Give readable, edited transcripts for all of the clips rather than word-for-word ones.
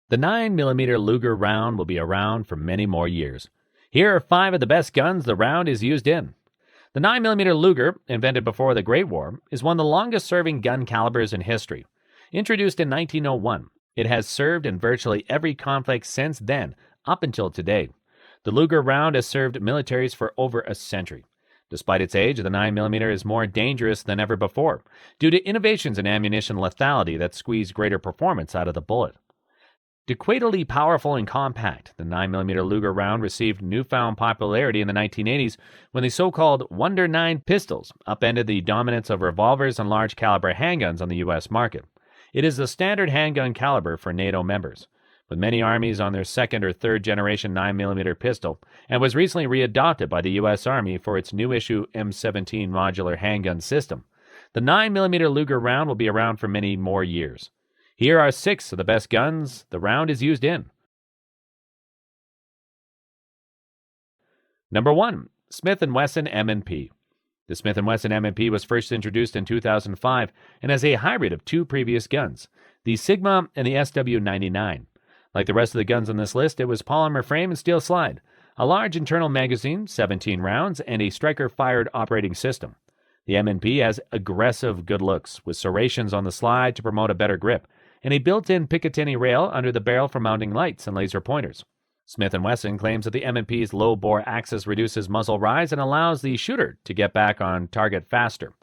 The 9mm Luger round will be around for many more years. Here are 5 of the best guns the round is used in. The 9mm Luger, invented before the Great War, is one of the longest-serving gun calibers in history. Introduced in 1901, it has served in virtually every conflict since then, up until today. The Luger round has served militaries for over a century. Despite its age, the 9mm is more dangerous than ever before, due to innovations in ammunition lethality that squeeze greater performance out of the bullet. Decadally powerful and compact, the 9mm Luger round received newfound popularity in the 1980s when the so-called Wonder 9 pistols upended the dominance of revolvers and large-caliber handguns on the U.S. market. It is the standard handgun caliber for NATO members, with many armies on their second or third generation 9mm pistol, and was recently readopted by the U.S. Army for its new issue M17 modular handgun system. The 9mm Luger round will be around for many more years. Here are 6 of the best guns the round is used in. Number 1. Smith & Wesson M&P. The Smith & Wesson M&P was first introduced in 2005 and is a hybrid of 2 previous guns, the Sigma and the SW99. Like the rest of the guns on this list, it was polymer frame and steel slide, a large internal magazine, 17 rounds, and a striker-fired operating system. The M&P has aggressive good looks, with serrations on the slide to promote a better grip, and a built-in Picatinny rail under the barrel for mounting lights and laser pointers. Smith & Wesson claims that the M&P's low-bore axis reduces muzzle rise and allows the shooter to get back on target faster.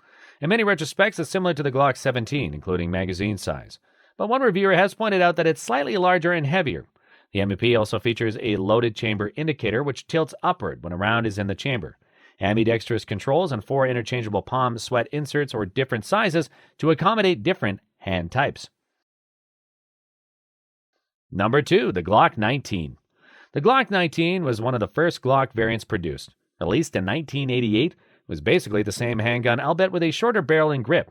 In many retrospects, it's similar to the Glock 17, including magazine size. But one reviewer has pointed out that it's slightly larger and heavier. The M&P also features a loaded chamber indicator which tilts upward when a round is in the chamber, ambidextrous controls, and 4 interchangeable palm sweat inserts or different sizes to accommodate different hand types. Number 2, the Glock 19. The Glock 19 was one of the first Glock variants produced. Released in 1988, it was basically the same handgun, albeit with a shorter barrel and grip.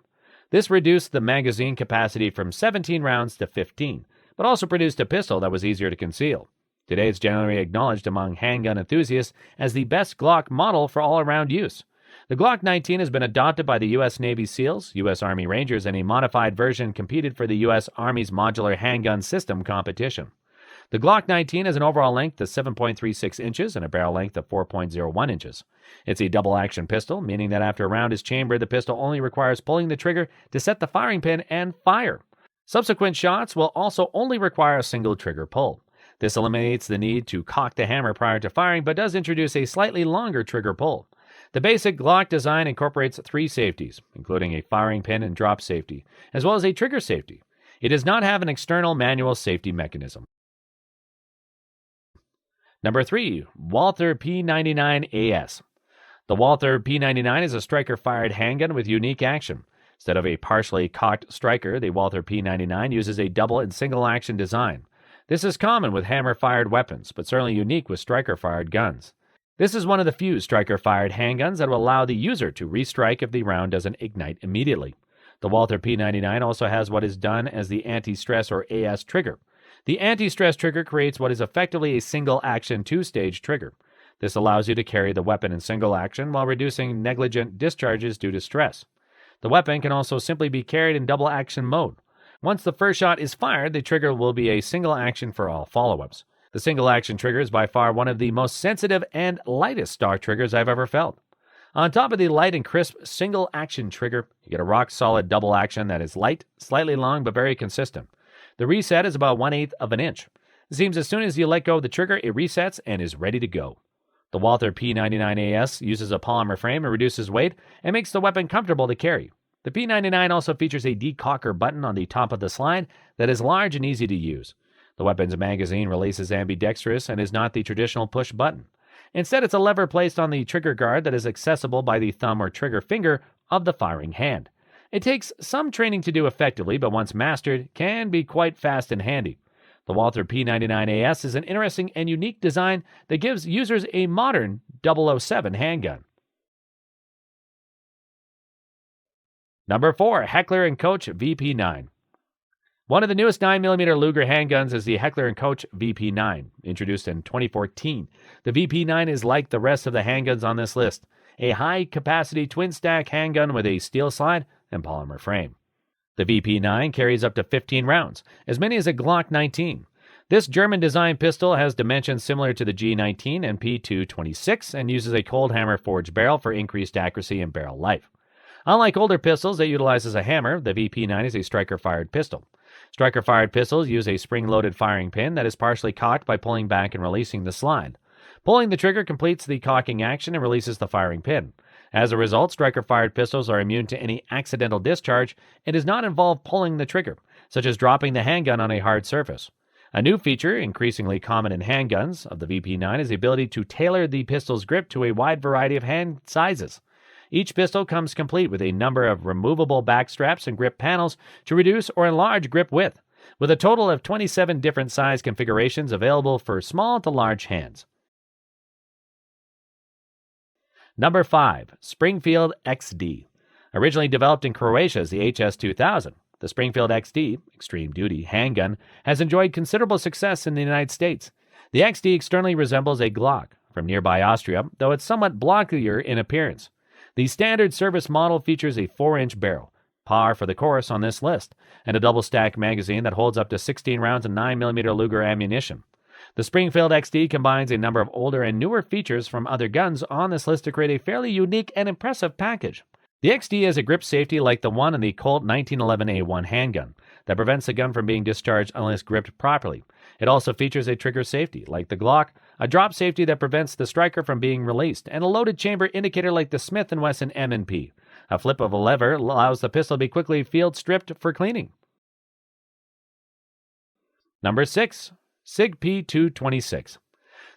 This reduced the magazine capacity from 17 rounds to 15, but also produced a pistol that was easier to conceal. Today, it's generally acknowledged among handgun enthusiasts as the best Glock model for all-around use. The Glock 19 has been adopted by the U.S. Navy SEALs, U.S. Army Rangers, and a modified version competed for the U.S. Army's modular handgun system competition. The Glock 19 has an overall length of 7.36 inches and a barrel length of 4.01 inches. It's a double-action pistol, meaning that after a round is chambered, the pistol only requires pulling the trigger to set the firing pin and fire. Subsequent shots will also only require a single trigger pull. This eliminates the need to cock the hammer prior to firing, but does introduce a slightly longer trigger pull. The basic Glock design incorporates 3 safeties, including a firing pin and drop safety, as well as a trigger safety. It does not have an external manual safety mechanism. Number 3, Walther P99AS. The Walther P99 is a striker-fired handgun with unique action. Instead of a partially cocked striker, the Walther P99 uses a double and single-action design. This is common with hammer-fired weapons, but certainly unique with striker-fired guns. This is one of the few striker-fired handguns that will allow the user to restrike if the round doesn't ignite immediately. The Walther P99 also has what is done as the anti-stress or AS trigger. The anti-stress trigger creates what is effectively a single-action 2-stage trigger. This allows you to carry the weapon in single action while reducing negligent discharges due to stress. The weapon can also simply be carried in double-action mode. Once the first shot is fired, the trigger will be a single action for all follow-ups. The single-action trigger is by far one of the most sensitive and lightest stock triggers I've ever felt. On top of the light and crisp single-action trigger, you get a rock-solid double action that is light, slightly long, but very consistent. The reset is about 1/8 of an inch. It seems as soon as you let go of the trigger, it resets and is ready to go. The Walther P99AS uses a polymer frame and reduces weight and makes the weapon comfortable to carry. The P99 also features a decocker button on the top of the slide that is large and easy to use. The weapon's magazine release is ambidextrous and is not the traditional push button. Instead, it's a lever placed on the trigger guard that is accessible by the thumb or trigger finger of the firing hand. It takes some training to do effectively, but once mastered, can be quite fast and handy. The Walther P99AS is an interesting and unique design that gives users a modern 007 handgun. Number 4, Heckler & Koch VP9. One of the newest 9mm Luger handguns is the Heckler & Koch VP9, introduced in 2014. The VP9 is like the rest of the handguns on this list, a high-capacity twin-stack handgun with a steel slide and polymer frame. The VP9 carries up to 15 rounds, as many as a Glock 19. This German-designed pistol has dimensions similar to the G19 and P226 and uses a cold hammer forged barrel for increased accuracy and barrel life. Unlike older pistols that utilizes a hammer, the VP9 is a striker-fired pistol. Striker-fired pistols use a spring-loaded firing pin that is partially cocked by pulling back and releasing the slide. Pulling the trigger completes the cocking action and releases the firing pin. As a result, striker-fired pistols are immune to any accidental discharge and does not involve pulling the trigger, such as dropping the handgun on a hard surface. A new feature, increasingly common in handguns of the VP9, is the ability to tailor the pistol's grip to a wide variety of hand sizes. Each pistol comes complete with a number of removable back straps and grip panels to reduce or enlarge grip width, with a total of 27 different size configurations available for small to large hands. Number 5. Springfield XD. Originally developed in Croatia as the HS-2000, the Springfield XD, Extreme Duty handgun, has enjoyed considerable success in the United States. The XD externally resembles a Glock from nearby Austria, though it's somewhat blockier in appearance. The standard service model features a 4-inch barrel, par for the course on this list, and a double-stack magazine that holds up to 16 rounds of 9mm Luger ammunition. The Springfield XD combines a number of older and newer features from other guns on this list to create a fairly unique and impressive package. The XD has a grip safety like the one in the Colt 1911A1 handgun that prevents the gun from being discharged unless gripped properly. It also features a trigger safety like the Glock, a drop safety that prevents the striker from being released, and a loaded chamber indicator like the Smith & Wesson M&P. A flip of a lever allows the pistol to be quickly field stripped for cleaning. Number 6. SIG P226.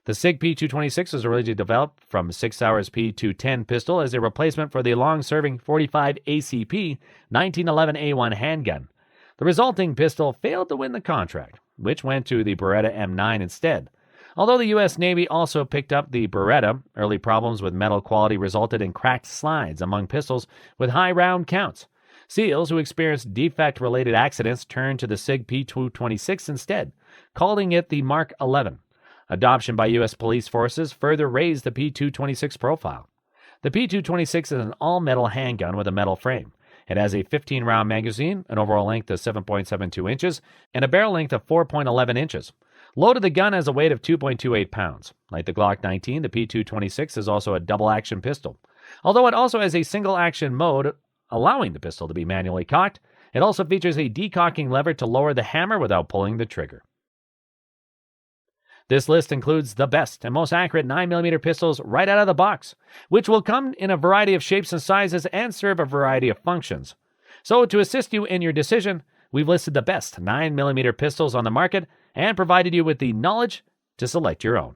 The SIG P226 was originally developed from Sig Sauer's P210 pistol as a replacement for the long-serving 45 ACP 1911A1 handgun. The resulting pistol failed to win the contract, which went to the Beretta M9 instead. Although the U.S. Navy also picked up the Beretta, early problems with metal quality resulted in cracked slides among pistols with high round counts. SEALs who experienced defect-related accidents turned to the SIG P226 instead, calling it the Mark 11. Adoption by U.S. police forces further raised the P226 profile. The P226 is an all-metal handgun with a metal frame. It has a 15-round magazine, an overall length of 7.72 inches, and a barrel length of 4.11 inches. Loaded, the gun has a weight of 2.28 pounds. Like the Glock 19, the P226 is also a double-action pistol. Although it also has a single-action mode, allowing the pistol to be manually cocked, it also features a decocking lever to lower the hammer without pulling the trigger. This list includes the best and most accurate 9mm pistols right out of the box, which will come in a variety of shapes and sizes and serve a variety of functions. So to assist you in your decision, we've listed the best 9mm pistols on the market and provided you with the knowledge to select your own.